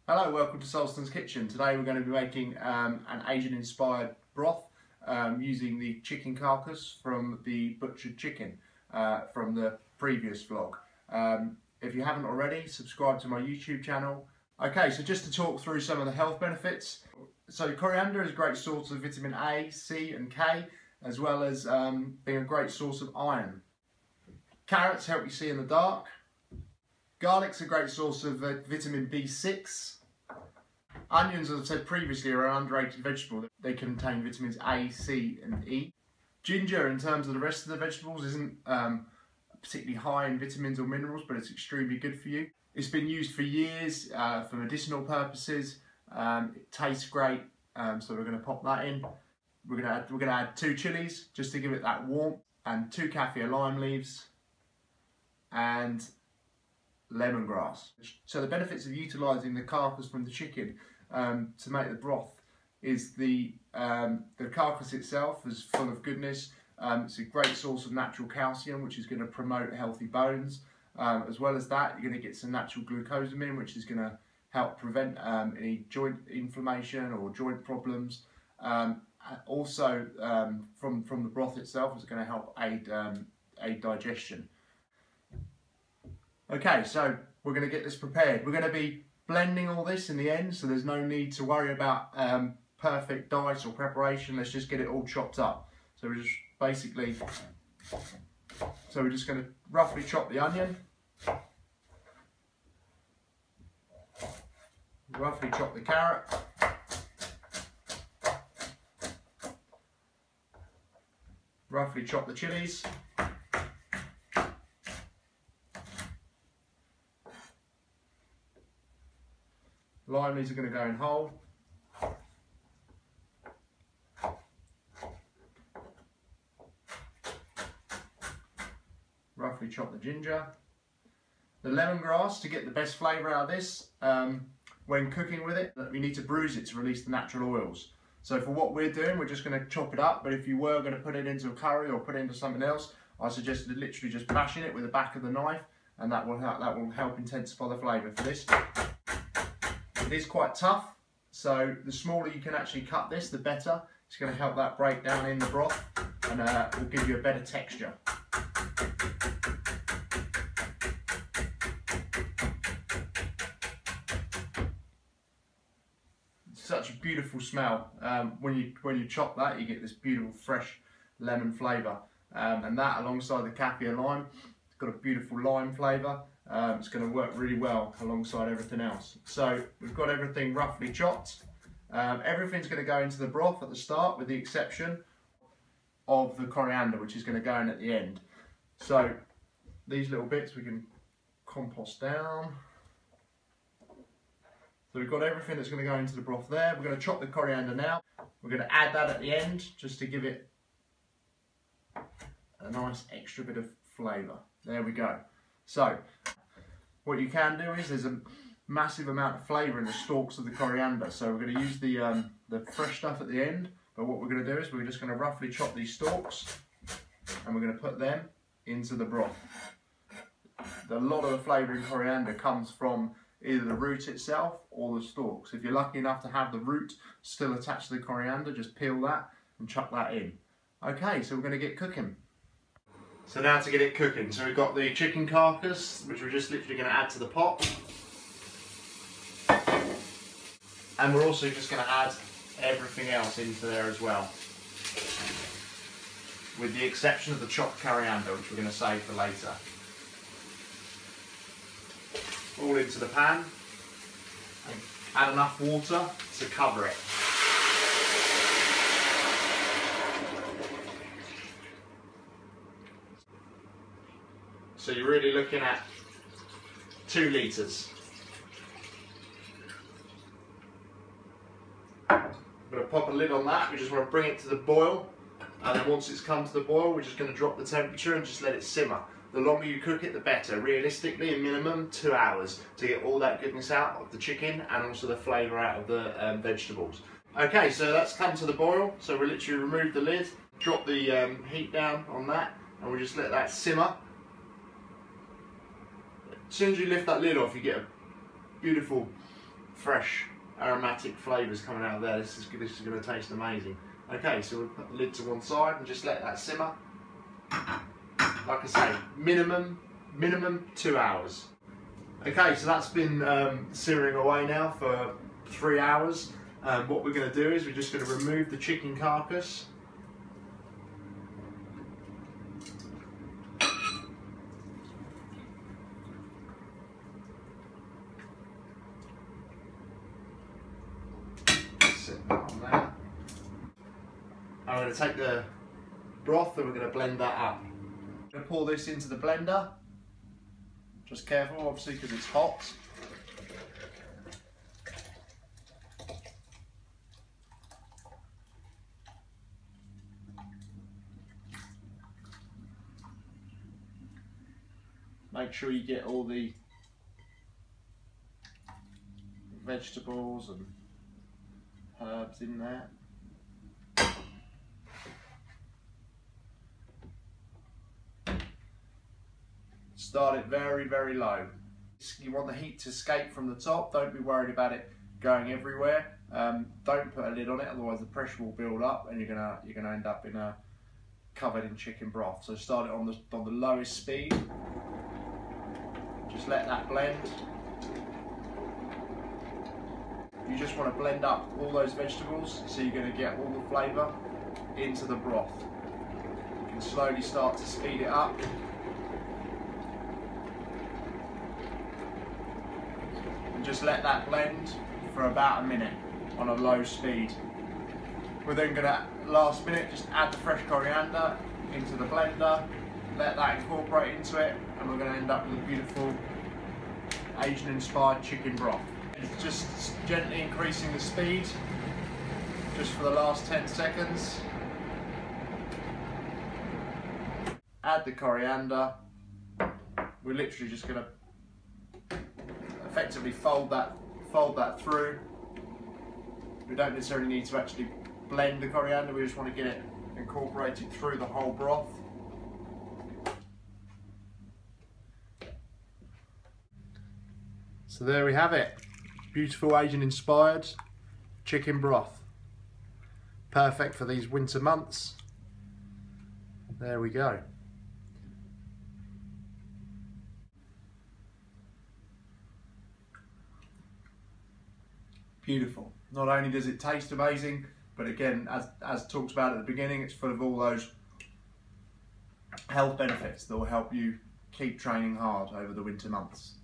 Hello, welcome to Sultan's Kitchen. Today we're going to be making an Asian inspired broth using the chicken carcass from the butchered chicken from the previous vlog. If you haven't already, subscribe to my YouTube channel. Okay, so just to talk through some of the health benefits. So coriander is a great source of vitamin A, C and K, as well as being a great source of iron. Carrots help you see in the dark. Garlic's a great source of vitamin B6. Onions, as I've said previously, are an underrated vegetable. They contain vitamins A, C and E. Ginger, in terms of the rest of the vegetables, isn't particularly high in vitamins or minerals, but it's extremely good for you. It's been used for years for medicinal purposes. It tastes great, so we're going to pop that in. We're going to add 2 chillies just to give it that warmth, and 2 kaffir lime leaves, and lemongrass. So the benefits of utilising the carcass from the chicken to make the broth is the carcass itself is full of goodness. It's a great source of natural calcium, which is going to promote healthy bones. As well as that, you're going to get some natural glucosamine, which is going to help prevent any joint inflammation or joint problems. Also, from the broth itself, it's going to help aid digestion. Okay, so we're going to get this prepared. We're going to be blending all this in the end, so there's no need to worry about perfect dice or preparation. Let's just get it all chopped up. So we're just basically, we're just going to roughly chop the onion, roughly chop the carrot, roughly chop the chillies, lime leaves are going to go in whole. Roughly chop the ginger. The lemongrass, to get the best flavour out of this, when cooking with it, we need to bruise it to release the natural oils. So for what we're doing, we're just going to chop it up, but if you were going to put it into a curry or put it into something else, I suggested literally just bashing it with the back of the knife, and that will help intensify the flavour for this. It is quite tough, so the smaller you can actually cut this, the better. It's going to help that break down in the broth, and will give you a better texture. It's such a beautiful smell. When you chop that, you get this beautiful fresh lemon flavour, and that alongside the kaffir lime, it's got a beautiful lime flavour. It's going to work really well alongside everything else. So we've got everything roughly chopped. Everything's going to go into the broth at the start, with the exception of the coriander, which is going to go in at the end. So these little bits we can compost down. So we've got everything that's going to go into the broth there. We're going to chop the coriander now. We're going to add that at the end just to give it a nice extra bit of flavour. There we go. So what you can do is, there's a massive amount of flavour in the stalks of the coriander, so we're going to use the fresh stuff at the end, but what we're going to do is we're just going to roughly chop these stalks and we're going to put them into the broth. A lot of the flavour in coriander comes from either the root itself or the stalks. If you're lucky enough to have the root still attached to the coriander, just peel that and chuck that in. Okay, so we're going to get cooking. So now to get it cooking, so we've got the chicken carcass, which we're just literally going to add to the pot. And we're also just going to add everything else into there as well, with the exception of the chopped coriander, which we're going to save for later. All into the pan, and add enough water to cover it. So you're really looking at 2 litres. I'm going to pop a lid on that. We just want to bring it to the boil, and then once it's come to the boil, we're just going to drop the temperature and just let it simmer. The longer you cook it, the better. Realistically, a minimum 2 hours to get all that goodness out of the chicken and also the flavour out of the vegetables. Okay, so that's come to the boil. So we literally remove the lid, drop the heat down on that, and we just let that simmer. As soon as you lift that lid off, you get a beautiful fresh aromatic flavours coming out of there. This is going to taste amazing. Okay, so we'll put the lid to one side and just let that simmer. Like I say, minimum 2 hours. Okay, so that's been simmering away now for 3 hours. What we're going to do is we're just going to remove the chicken carcass. Sit that on there. I'm going to take the broth and we're going to blend that up. I'm going to pour this into the blender. Just careful, obviously, because it's hot. Make sure you get all the vegetables and herbs in there. Start it very, very low. You want the heat to escape from the top. Don't be worried about it going everywhere. Don't put a lid on it, otherwise the pressure will build up and you're gonna end up covered in chicken broth. So start it on the lowest speed. Just let that blend. You just want to blend up all those vegetables so you're going to get all the flavour into the broth. You can slowly start to speed it up. And just let that blend for about a minute on a low speed. We're then going to, last minute, just add the fresh coriander into the blender, let that incorporate into it, and we're going to end up with a beautiful Asian inspired chicken broth. It's just gently increasing the speed just for the last 10 seconds. Add the coriander. We're literally just going to effectively fold that through. We don't necessarily need to actually blend the coriander, we just want to get it incorporated through the whole broth. So there we have it, beautiful Asian inspired chicken broth. Perfect for these winter months. There we go. Beautiful. Not only does it taste amazing, but again, as talked about at the beginning, it's full of all those health benefits that will help you keep training hard over the winter months.